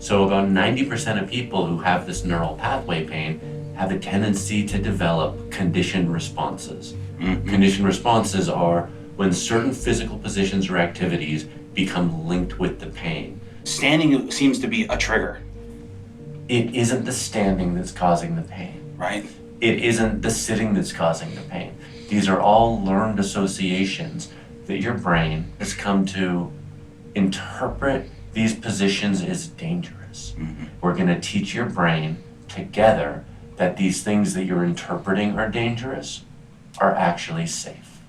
So about 90% of people who have this neural pathway pain have a tendency to develop conditioned responses. Conditioned responses are when certain physical positions or activities become linked with the pain. Standing seems to be a trigger. It isn't the standing that's causing the pain. Right. It isn't the sitting that's causing the pain. These are all learned associations that your brain has come to interpret these positions as dangerous. We're going to teach your brain together that these things that you're interpreting are dangerous are actually safe.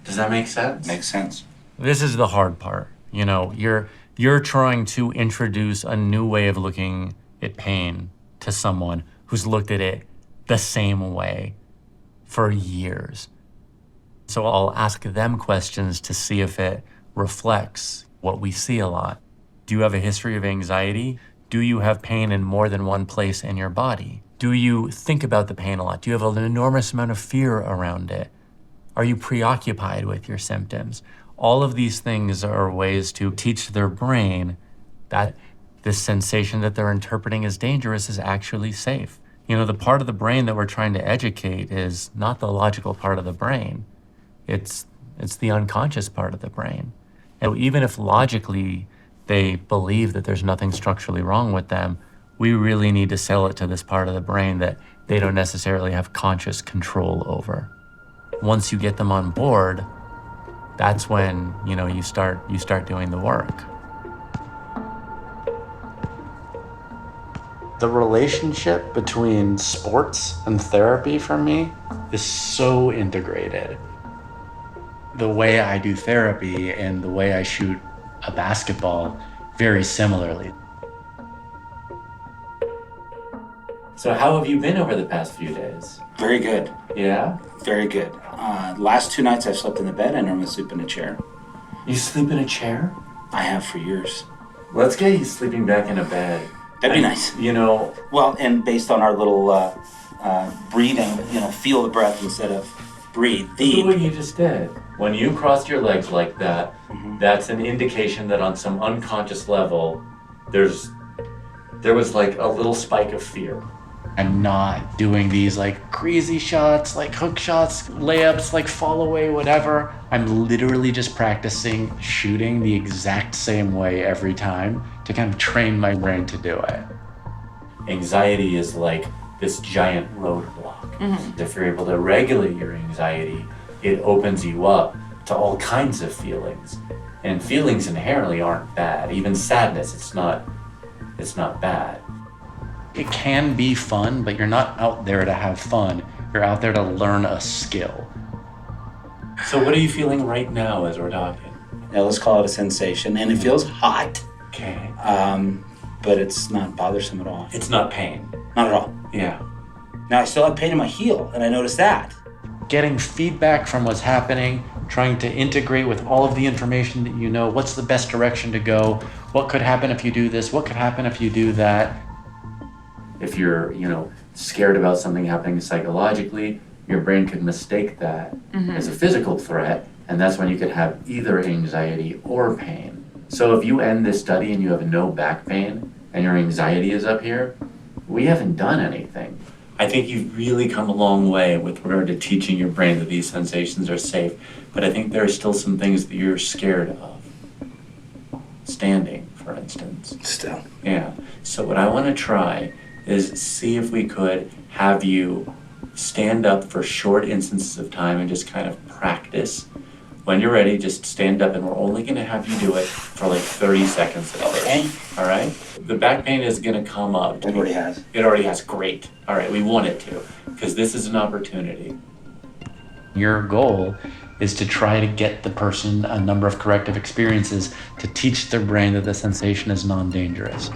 Does that make sense? Makes sense. This is the hard part. You know, you're trying to introduce a new way of looking at pain to someone who's looked at it the same way for years. So I'll ask them questions to see if it reflects what we see a lot. Do you have a history of anxiety? Do you have pain in more than one place in your body? Do you think about the pain a lot? Do you have an enormous amount of fear around it? Are you preoccupied with your symptoms? All of these things are ways to teach their brain that this sensation that they're interpreting as dangerous is actually safe. You know, the part of the brain that we're trying to educate is not the logical part of the brain. It's the unconscious part of the brain. And even if logically they believe that there's nothing structurally wrong with them, we really need to sell it to this part of the brain that they don't necessarily have conscious control over. Once you get them on board, that's when, you know, you start doing the work. The relationship between sports and therapy for me is so integrated. The way I do therapy and the way I shoot a basketball very similarly. So how have you been over the past few days? Very good. Yeah? Very good. Last 2 nights I've slept in the bed. I normally sleep in a chair. You sleep in a chair? I have for years. Let's get you sleeping back in a bed. That'd be nice. You know... Well, and based on our little breathing, you know, feel the breath instead of breathe. Look what you just did. When you crossed your legs like that, that's an indication that on some unconscious level, there was like a little spike of fear. I'm not doing these like crazy shots, like hook shots, layups, like fall away, whatever. I'm literally just practicing shooting the exact same way every time to kind of train my brain to do it. Anxiety is like this giant roadblock. If you're able to regulate your anxiety, it opens you up to all kinds of feelings. And feelings inherently aren't bad. Even sadness, it's not bad. It can be fun, but you're not out there to have fun. You're out there to learn a skill. So what are you feeling right now as we're talking? Now let's call it a sensation, and it feels hot. Okay. But it's not bothersome at all. It's not pain. Not at all. Yeah. Now I still have pain in my heel, and I noticed that. Getting feedback from what's happening, trying to integrate with all of the information that you know, what's the best direction to go, what could happen if you do this, what could happen if you do that. If you're, scared about something happening psychologically, your brain could mistake that as a physical threat, and that's when you could have either anxiety or pain. So if you end this study and you have no back pain and your anxiety is up here, we haven't done anything. I think you've really come a long way with regard to teaching your brain that these sensations are safe, but I think there are still some things that you're scared of. Standing, for instance. Still. Yeah. So what I want to try is see if we could have you stand up for short instances of time and just kind of practice. When you're ready, just stand up, and we're only going to have you do it for like 30 seconds at first. Okay. All right? The back pain is going to come up. It already has. It already has. Great. All right, we want it to, because this is an opportunity. Your goal is to try to get the person a number of corrective experiences to teach their brain that the sensation is non-dangerous.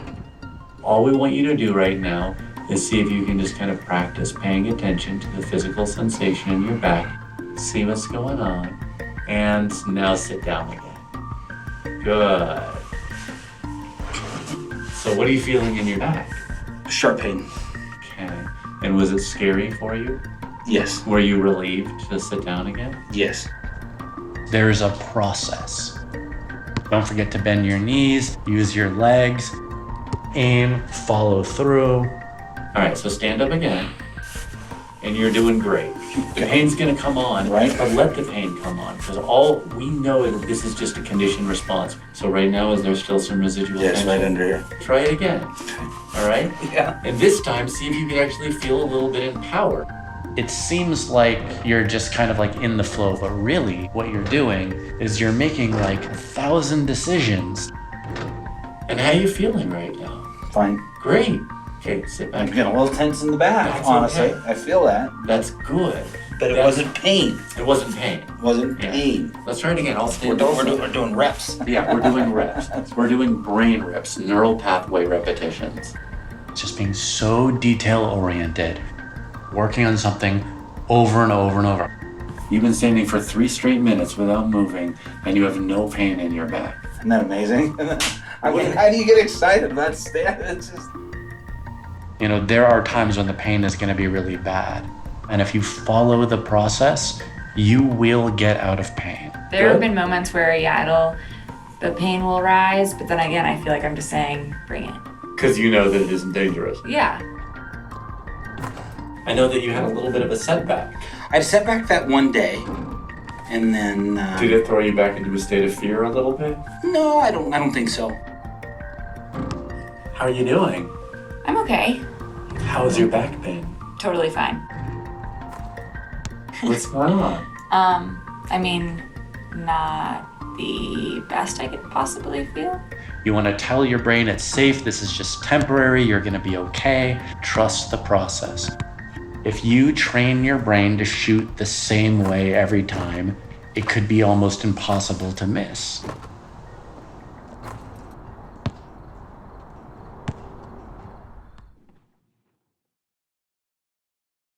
All we want you to do right now is see if you can just kind of practice paying attention to the physical sensation in your back, see what's going on, and now sit down again. Good. So what are you feeling in your back? Sharp pain. Okay. And was it scary for you? Yes. Were you relieved to sit down again? Yes. There's a process. Don't forget to bend your knees, use your legs. aim, follow through. All right, so stand up again. And you're doing great. The pain's gonna come on, Right. but let the pain come on, because all we know is that this is just a conditioned response. So right now, is there still some residual Yes, tension? right under here. Try it again. All right? Yeah. And this time, see if you can actually feel a little bit empowered. It seems like you're just kind of like in the flow, but really what you're doing is you're making like 1,000 decisions. And how are you feeling right now? Fine. Great. Okay, sit I'm back. getting a little tense in the back, That's honestly. okay. I feel that. That's good. But it That's- wasn't pain. It wasn't pain. It wasn't Yeah. pain. Let's try it again. I'll We're stand doing, up. we're doing reps. Yeah, we're doing reps. We're doing brain reps, neural pathway repetitions. Just being so detail oriented, working on something over and over and over. You've been standing for 3 straight minutes without moving, and you have no pain in your back. Isn't that amazing? I mean, how do you get excited about stand? It's just... You know, there are times when the pain is going to be really bad. And if you follow the process, you will get out of pain. There have been moments where, the pain will rise, but then again, I feel like I'm just saying, bring it. Because you know that it isn't dangerous. Yeah. I know that you had a little bit of a setback. I sat back that one day, and then... Did it throw you back into a state of fear a little bit? No, I don't think so. How are you doing? I'm okay. How's your back pain? Totally fine. What's going on? I mean, not the best I could possibly feel. You want to tell your brain it's safe, this is just temporary, you're going to be okay. Trust the process. If you train your brain to shoot the same way every time, it could be almost impossible to miss.